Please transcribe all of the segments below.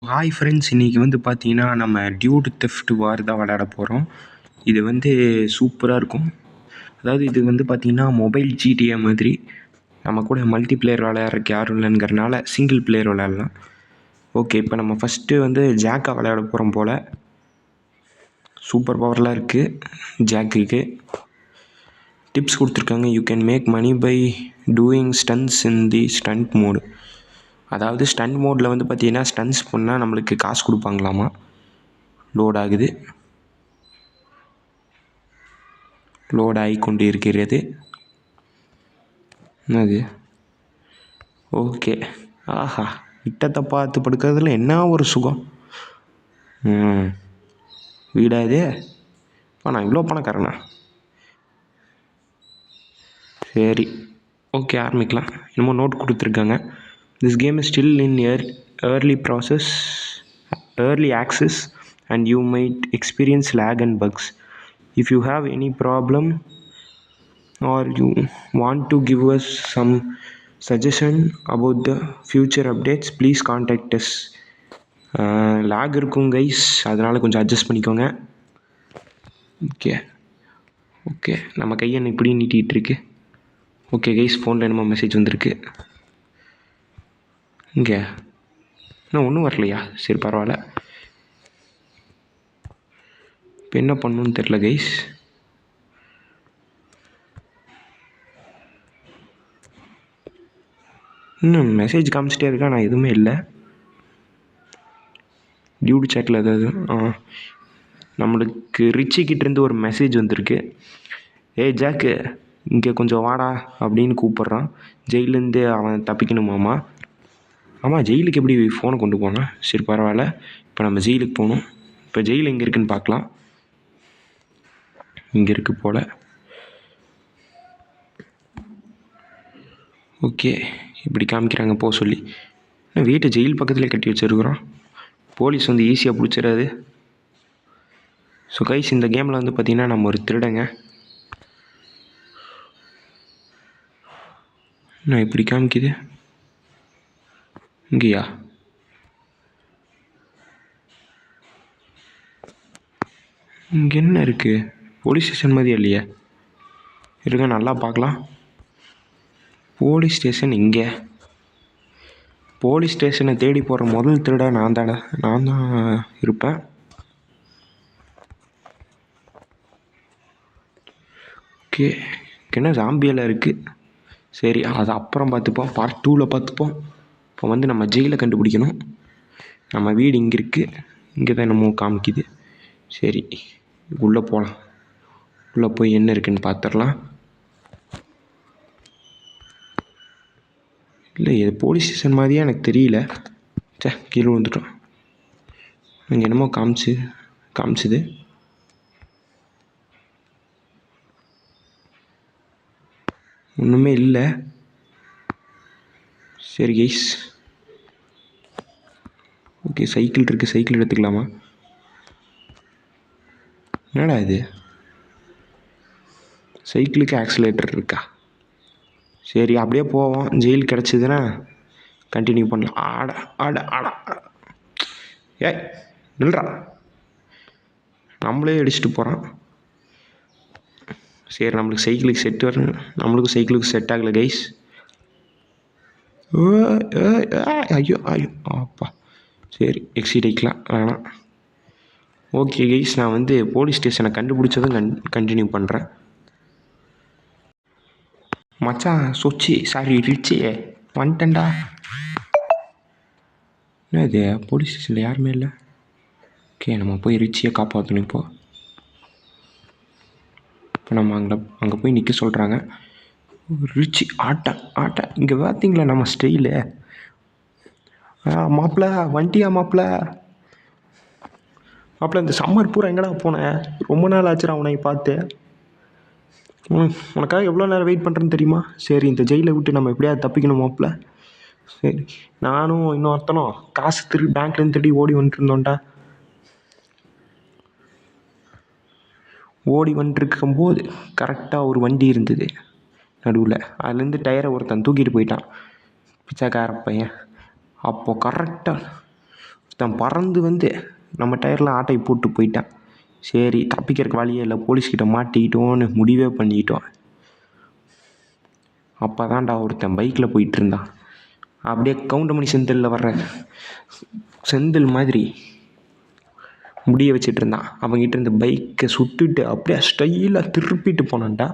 Hi friends, இன்றைக்கி வந்து பார்த்தீங்கன்னா நம்ம டியூட் தெஃப்ட் வார் தான் விளையாட போகிறோம். இது வந்து சூப்பராக இருக்கும். அதாவது இது வந்து பார்த்திங்கன்னா மொபைல் ஜிடிஏ மாதிரி. நம்ம கூட மல்டி பிளேயர் விளையாடுறதுக்கு யாரும் இல்லைங்கிறனால சிங்கிள் பிளேயர் விளையாடலாம். ஓகே, இப்போ நம்ம ஃபஸ்ட்டு வந்து ஜாக்கா விளையாட போகிறோம் போல். சூப்பர் பவர்லாம் இருக்குது ஜாக்குக்கு. டிப்ஸ் கொடுத்துருக்காங்க. You can make money by doing stunts in the stunt mode. அதாவது ஸ்டண்ட் மோடில் வந்து பார்த்தீங்கன்னா ஸ்டன்ஸ் பண்ணால் நம்மளுக்கு காசு கொடுப்பாங்களாமா. லோட் ஆகுது, லோட் ஆகி கொண்டு இருக்கிறது. என்னது? ஓகே. ஆஹா, இட்டத்தை பார்த்து படுக்கிறதுல என்ன ஒரு சுகம். வீடா இது? நான் இவ்வளோ பணக்காரனா? சரி, ஓகே, ஆரம்பிக்கலாம். என்னமோ நோட் கொடுத்துருக்காங்க. This game is still in early process, early access, and you might experience lag and bugs. If you have any problem or you want to give us some suggestion about the future updates, please contact us. lag இருக்கும் guys, அதனால் கொஞ்சம் adjust பண்ணிக்கோங்க. Okay okay, நம்ம கையை இப்படி நீட்டிகிட்டு இருக்கு. Okay guys, ஃபோனில் என்னமோ மெசேஜ் வந்திருக்கு. இங்கே இன்னும் ஒன்றும் வரலையா? சரி, பரவாயில்ல. இப்போ என்ன பண்ணணுன்னு தெரில கைஸ். இன்னும் மெசேஜ் காமிச்சிட்டே இருக்கா, நான் எதுவுமே இல்லை. டியூட் சேட்டில் ஏதாவது நம்மளுக்கு ரிச்சிக்கிட்டேருந்து ஒரு மெசேஜ் வந்திருக்கு. ஏய் ஜாக்கு, இங்கே கொஞ்சம் வாடா அப்படின்னு கூப்பிட்றான். ஜெயிலேருந்து அவன் தப்பிக்கணுமாம்மா. ஆமாம், ஜெயிலுக்கு எப்படி ஃபோனை கொண்டு போனான்? சரி, பரவாயில்ல. இப்போ நம்ம ஜெயிலுக்கு போகணும். இப்போ ஜெயில் எங்கே இருக்குதுன்னு பார்க்கலாம். இங்கே இருக்குது போல். ஓகே, இப்படி காமிக்கிறாங்க போக சொல்லி. வீட்டை ஜெயில் பக்கத்துலேயே கட்டி வச்சுருக்குறோம். போலீஸ் வந்து ஈஸியாக பிடிச்சிடாது. ஸோ கைஸ், இந்த கேமில் வந்து பார்த்திங்கன்னா நம்ம ஒரு திருடங்க. நான் இப்படி காமிக்குது. இங்கேயா? இங்கே என்ன இருக்குது? போலீஸ் ஸ்டேஷன் மாதிரி இல்லையா? இருங்க, நல்லா பார்க்கலாம். போலீஸ் ஸ்டேஷன் இங்கே. போலீஸ் ஸ்டேஷனை தேடி போகிற முதல் திருட நான் தான் இருப்பேன். ஓகே, என்ன ஜாம்பியெல்லாம் இருக்குது. சரி, அதை அப்புறம் பார்த்துப்போம், பார்ட் 2ல் பார்த்துப்போம். இப்போ வந்து நம்ம ஜெயிலை கண்டுபிடிக்கணும். நம்ம வீடு இங்கே இருக்குது. இங்கே தான் என்னமோ காமிக்குது. சரி, உள்ளே போகலாம். உள்ளே போய் என்ன இருக்குதுன்னு பார்த்துடலாம். இல்லை, இது போலீஸ் ஸ்டேஷன் மாதிரியே எனக்கு தெரியல. கீழே வந்துட்டோம். இங்கே என்னமோ காமிச்சுது. ஒன்றுமே இல்லை. சரி கைஸ், ஓகே, சைக்கிள் இருக்குது. சைக்கிள் எடுத்துக்கலாமா? என்னடா இது? சைக்கிளுக்கு ஆக்சிலேட்டர் இருக்கா? சரி, அப்படியே போவோம். ஜெயில் கிடச்சிதுன்னா கண்டினியூ பண்ணலாம். ஆட ஏய், நில்றா. நம்மளே அடிச்சுட்டு போகிறான். சரி, நம்மளுக்கு சைக்கிளுக்கு செட் வரணும். நம்மளுக்கும் சைக்கிளுக்கு செட் ஆகலை கைஸ். ஐயோ அப்பா. சரி, எக்ஸிட் ஆகிக்கலாம், வேணாம். ஓகே கைஸ், நான் வந்து போலீஸ் ஸ்டேஷனை கண்டுபிடிச்சதும் கண்டினியூ பண்ணுறேன். மச்சான் சாரி ரிச்சி வந்துட்டேன்டா. என்ன இது? போலீஸ் ஸ்டேஷனில் யாருமே இல்லை. ஓகே, நம்ம போய் ரிச்சியை காப்பாற்றணும். இப்போ நம்ம அங்கே போய் நிற்க சொல்கிறாங்க. ரிச்சி ஆட்ட இங்கே பார்த்தீங்களா நம்ம ஸ்டைலு? மாப்பிள்ள வண்டியா? மாப்பிள்ள இந்த சம்மர் பூரா எங்கடா போனேன்? ரொம்ப நாள் ஆச்சுடா உன்னை பார்த்து. உனக்காக எவ்வளோ நேரம் வெயிட் பண்ணுறேன்னு தெரியுமா? சரி, இந்த ஜெயிலை விட்டு நம்ம எப்படியாவது தப்பிக்கணும் மாப்பிள்ள. சரி, நானும் இன்னொருத்தனும் காசு பேங்க்லேருந்து திருடி ஓடி வந்துட்டுருந்தோம்டா. ஓடி வந்துட்டுருக்கும்போது கரெக்டாக ஒரு வண்டி இருந்தது நடுவில். அதுலேருந்து டயரை ஒருத்தன் தூக்கிட்டு போயிட்டான், பிச்சைக்கார பையன். அப்போது கரெக்டாக தான் பறந்து வந்து நம்ம டயரில் ஆட்டையை போட்டு போயிட்டான். சரி தப்பிக்கிறதுக்கு வழியே இல்லை, போலீஸ்கிட்ட மாட்டிக்கிட்டோன்னு முடிவே பண்ணிக்கிட்டோம். அப்போ தான்டா ஒருத்தன் பைக்கில் போயிட்டு இருந்தான். அப்படியே கவுண்டமணி செந்திலில் வர்ற செந்தில் மாதிரி முடிய வச்சுட்டு இருந்தான். அவங்ககிட்ட இருந்து பைக்கை சுட்டுட்டு அப்படியே ஸ்டைலாக திருப்பிட்டு போனான்டா.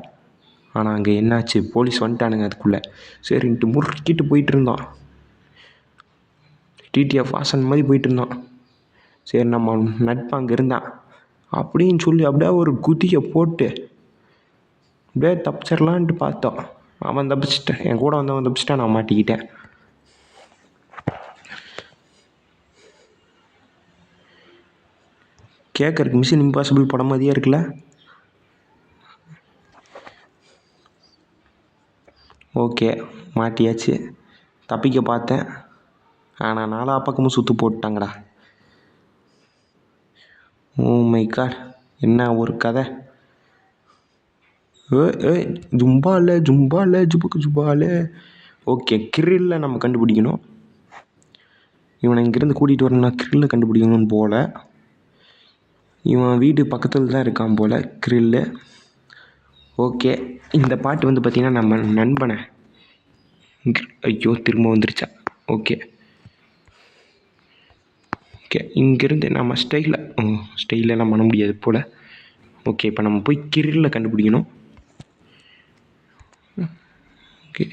ஆனால் அங்கே என்னாச்சு, போலீஸ் வந்துட்டானுங்க அதுக்குள்ளே. சரின்ட்டு முறுக்கிட்டு போயிட்டு இருந்தான். டிடிஎஃப் வாசன் மாதிரி போயிட்டு இருந்தான். சரி நம்ம நட்பு அங்கே இருந்தான் அப்படின்னு சொல்லி அப்படியே ஒரு குதியை போட்டு அப்படியே தப்பிச்சிடலான்ட்டு பார்த்தோம். அவன் தப்பிச்சிட்டேன், என் கூட வந்தவன் தப்பிச்சிட்டான், நான் மாட்டிக்கிட்டேன். கேட்கறதுக்கு மிஷன் இம்பாசிபிள் படம் மாதிரியே இருக்குல்ல. ஓகே மாட்டியாச்சு. தப்பிக்க பார்த்தேன், ஆனால் நாலா பக்கமும் சுற்று போட்டாங்கடா. ஓ மை காட், என்ன ஒரு கதை. ஜும்பால ஜுபுக்கு ஜும்பால. ஓகே கிரில்ல நம்ம கண்டுபிடிக்கணும். இவனை இங்கேருந்து கூட்டிகிட்டு வரணும்னா கிரில்லை கண்டுபிடிக்கணும்னு போல். இவன் வீடு பக்கத்தில் தான் இருக்கான் போல் கிரில்லு. ஓகே இந்த பாட்டு வந்து பார்த்திங்கன்னா நம்ம நண்பனை ஐயோ திரும்ப வந்துருச்சா. ஓகே ஓகே இங்கேருந்து நம்ம ஸ்டைலெல்லாம் பண்ண முடியாது போல். ஓகே இப்போ நம்ம போய் கிரில்லை கண்டுபிடிக்கணும். ஓகே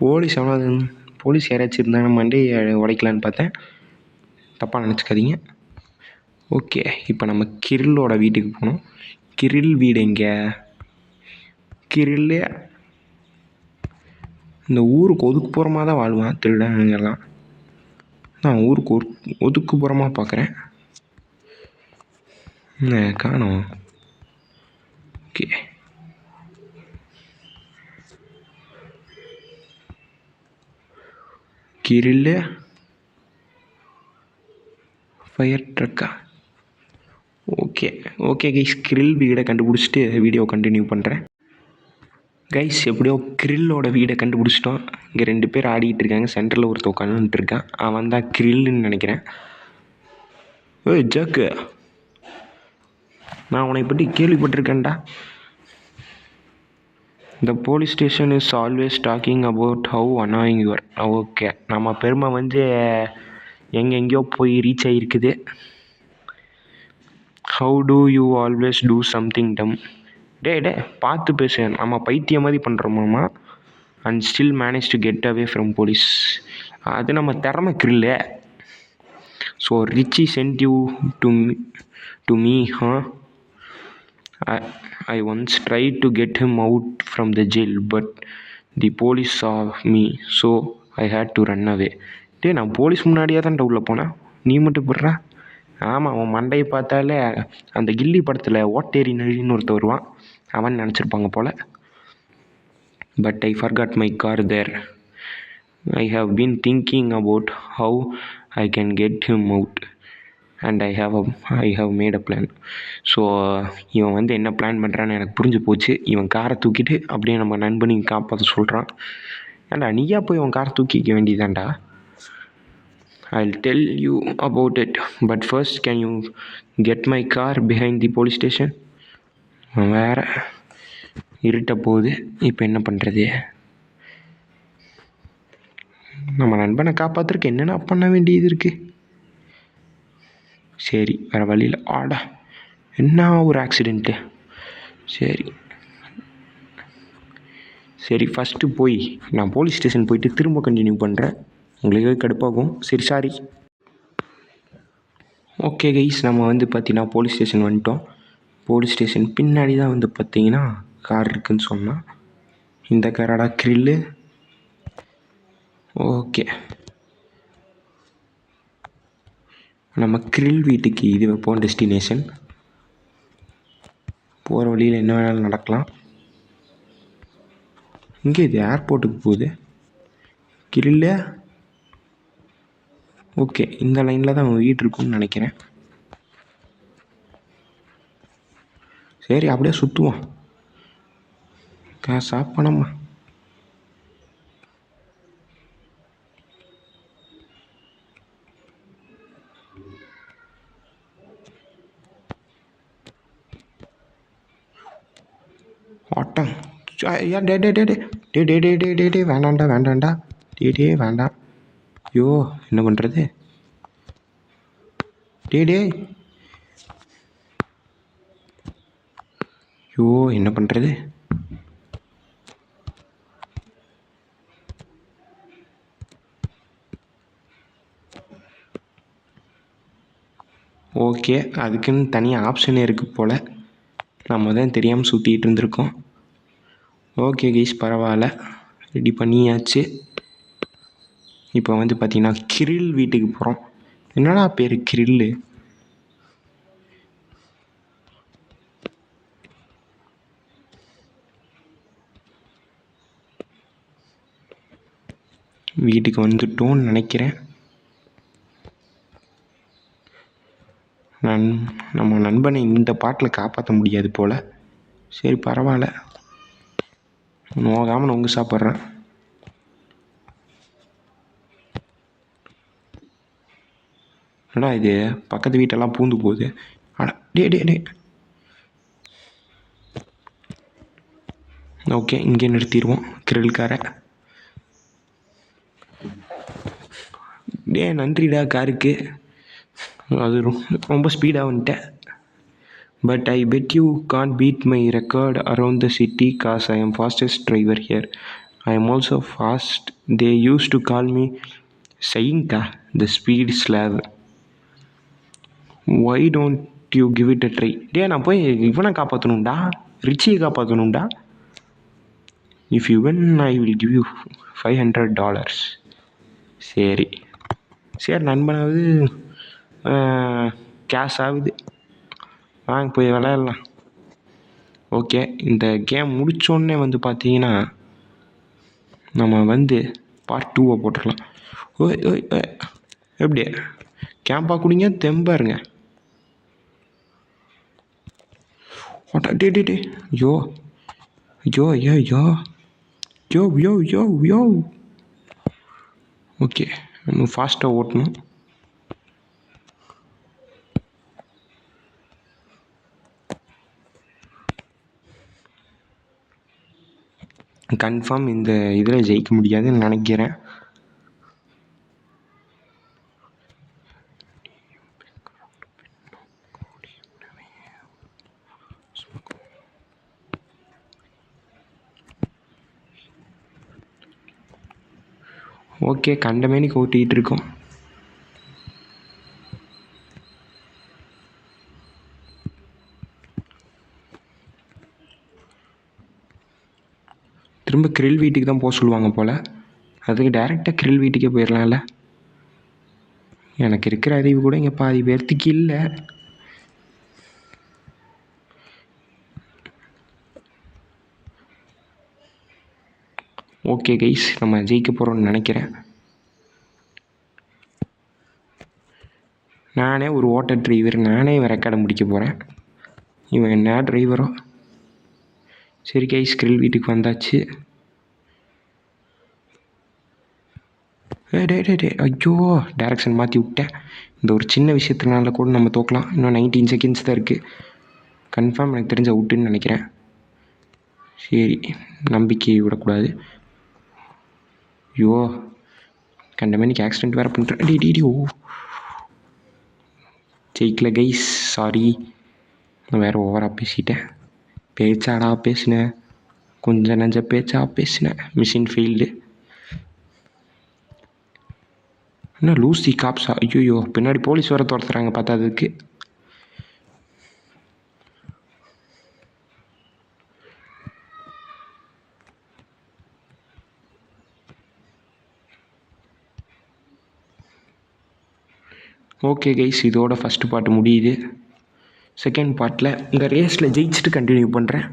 போலீஸ் யாராச்சும் இருந்தாங்க மண்டையை உடைக்கலான்னு பார்த்தேன், தப்பாக நினச்சிக்காதீங்க. ஓகே இப்போ நம்ம கிரில்லோட வீட்டுக்கு போனோம். கிரில் வீடு எங்கே? கிரில்லே இந்த ஊருக்கு ஒதுக்குப்புறமாக தான் வாழ்வான் திருடங்கெல்லாம். நான் ஊருக்கு ஒதுக்குப்புறமாக பார்க்குறேன், காணோம். ஓகே கிரில் ஃபயர் ட்ரக்கா. ஓகே கைஸ், கிரில் வீடை கண்டுபிடிச்சிட்டு வீடியோ கண்டினியூ பண்ணுறேன். கைஸ் எப்படியோ கிரில்லோட வீடை கண்டுபிடிச்சிட்டோம். இங்கே 2 பேர் ஆடிக்கிட்டு இருக்காங்க, சென்டரில் ஒருத்த உட்காந்துட்டு இருக்கான். அவன் தான் கிரில்லுன்னு நினைக்கிறேன். ஏய் ஜாக்கு, நான் உன்னை பற்றி கேள்விப்பட்டிருக்கேன்டா. The police station is always talking about how annoying you are. Okay நம்ம பெருமை வந்து எங்கெங்கேயோ போய் ரீச் ஆகிருக்குது. How do you always do something dumb? டே பார்த்து பேசு, நம்ம பைத்தியம் மாதிரி பண்ணுறோமாம்மா. And still manage to get away from police. அது நம்ம திறமை கிரில்ல. So Richie sent you to me I once tried to get him out from the jail, but the police saw me, so I had to run away. நான் police முன்னாடியே தான் உள்ளே போனேன், நீ மட்டும் போடுறா. ஆமாம், அவன் மண்டையை பார்த்தாலே அந்த கில்லி படத்தில் ஓட்டேரி நழின்னு ஒருத்தர் வருவான், அவன் நினச்சிருப்பாங்க போல். But I forgot my car there. I have been thinking about how I can get him out. And I have made a plan. So இவன் வந்து என்ன பிளான் பண்ணுறான்னு எனக்கு புரிஞ்சு போச்சு. இவன் காரை தூக்கிட்டு அப்படியே நம்ம நண்பனையும் காப்பாற்ற சொல்கிறான். ஏன்டா நீயா போய் இவன் காரை தூக்கிக்க வேண்டியதான்டா. I will tell you about it, but first can you get my car behind the police station. வேறு இருட்ட போகுது, இப்போ என்ன பண்ணுறது? நம்ம நண்பனை காப்பாற்றுறதுக்கு என்னென்ன பண்ண வேண்டியது இருக்குது. சரி வேறு வழியில். ஆடா என்ன ஒரு ஆக்சிடெண்ட்டு. சரி ஃபஸ்ட்டு போய் நான் போலீஸ் ஸ்டேஷன் போயிட்டு திரும்ப கண்டினியூ பண்ணுறேன், உங்களுக்கு கடுப்பாகும். சரி சாரி. ஓகே கைஸ், நம்ம வந்து பார்த்தீங்கன்னா போலீஸ் ஸ்டேஷன் வந்துட்டோம். போலீஸ் ஸ்டேஷன் பின்னாடி தான் வந்து பார்த்தீங்கன்னா கார் இருக்குதுன்னு சொன்னால், இந்த காராடா கிரில்லு. ஓகே நம்ம கிரில் வீட்டுக்கு இது வைப்போம் டெஸ்டினேஷன். போகிற வழியில் என்ன வேணாலும் நடக்கலாம். இங்கே இது ஏர்போர்ட்டுக்கு போகுது கிரில்ல. ஓகே இந்த லைனில் தான் அவன் வீடு இருக்குன்னு நினைக்கிறேன். சரி அப்படியே சுற்றுவோம். காசா பணமா? ஆட்டம் ஏன் டே டே டே டே டே டே டே டே டே டே வேண்டாண்டா வேண்டாண்டா டே டே வேண்டாம். ஐயோ என்ன பண்ணுறது? டே டே ஐயோ என்ன பண்ணுறது? ஓகே, அதுக்குன்னு தனியாக ஆப்ஷன் இருக்குது போல். நம்ம தான் தெரியாமல் சுற்றிட்டு இருந்திருக்கோம். ஓகே கைஸ், பரவாயில்ல, ரெடி பண்ணியாச்சு. இப்போ வந்து பார்த்திங்கன்னா கிரில் வீட்டுக்கு போகிறோம். என்னடா பேர் கிரில்லு? வீட்டுக்கு வந்துட்டோன்னு நினைக்கிறேன். நம்ம நண்பனை இந்த பாட்டில் காப்பாற்ற முடியாது போல். சரி பரவாயில்ல, நோகாமல் நொங்கு சாப்பிட்றேன். என்னடா இது, பக்கத்து வீட்டெல்லாம் பூந்து போகுது. அட டே டே டே. ஓகே, இங்கே நிறுத்திடுவோம் கிரில்காரை. டே நன்றிடா காருக்கு, அது ரொம்ப ஸ்பீடாக வந்துட்டேன். But I bet you can't beat my record around the city cause I am fastest driver here. I am also fast. They use to call me சைங்கா the speed slave. Why don't you give it a try? டே நான் போய் இவனை காப்பாற்றணும்டா, ரிச்சியை காப்பாற்றணும்டா. If you win I will give you $500. சரி சரி, நண்பனாவது கேஷ் ஆகுது, வாங்க போய் விளையாடலாம். ஓகே, இந்த கேம் முடித்தோடனே வந்து பார்த்தீங்கன்னா நம்ம வந்து பார்ட் 2 போட்டுடலாம். ஓய் ஓய் எப்படி கேம்பாக குடிங்க, தெம்பாருங்க. ஓட்டா டே டே டே. யோ யோ யோ யோ யோ யோ யோ யோ. ஓகே, நம்ம ஃபாஸ்ட்டாக ஓட்டணும். கன்ஃபார்ம் இந்த இதில் ஜெயிக்க முடியாதுன்னு நினைக்கிறேன். ஓகே, கண்டமேனிக்கு ஓட்டிகிட்டு இருக்கோம். திரும்ப கிரில் வீட்டுக்கு தான் போக சொல்லுவாங்க போல். அதுக்கு டைரெக்டாக கிரில் வீட்டுக்கே போயிடலாம்ல. எனக்கு இருக்கிற அறிவு கூட இங்கே பாதி பேர்த்துக்கு இல்லை. ஓகே கைஸ், நம்ம ஜெயிக்க போகிறோம்னு நினைக்கிறேன். நானே ஒரு ஓட்டர் டிரைவர், நானே இவன் ரெக்கார்டை முடிக்க போகிறேன். இவன் என்ன டிரைவரோ. சரி கைஸ், கிரில் வீட்டுக்கு வந்தாச்சு. டே டே டே ஐயோ, டைரக்ஷன் மாற்றி விட்டேன். இந்த ஒரு சின்ன விஷயத்தினால கூட நம்ம தோக்கலாம். இன்னும் 19 செகண்ட்ஸ் தான் இருக்குது. கன்ஃபார்ம் எனக்கு தெரிஞ்ச அவுட்டுன்னு நினைக்கிறேன். சரி, நம்பிக்கை விடக்கூடாது. ஐயோ, கண்டமேனிக்கு ஆக்சிடெண்ட் வேறு பண்ணுறேன். டி டி டி. ஓ, ஜெயிக்கல கைஸ், சாரி. நான் வேறு ஓவராக பேசிட்டேன். பேச்சாடா பேசினேன், கொஞ்சம் நஞ்ச பேச்சா பேசினேன். Machine field. என்ன லூசி காப்ஸா? ஐயோ, பின்னாடி போலீஸ் வர துரத்துறாங்க பார்த்ததுக்கு. ஓகே கைஸ், இதோட ஃபஸ்ட்டு பார்ட் முடியுது. செகண்ட் பார்ட்டில் இந்த ரேஸில் ஜெயிச்சுட்டு கண்டினியூ பண்ணுறேன்.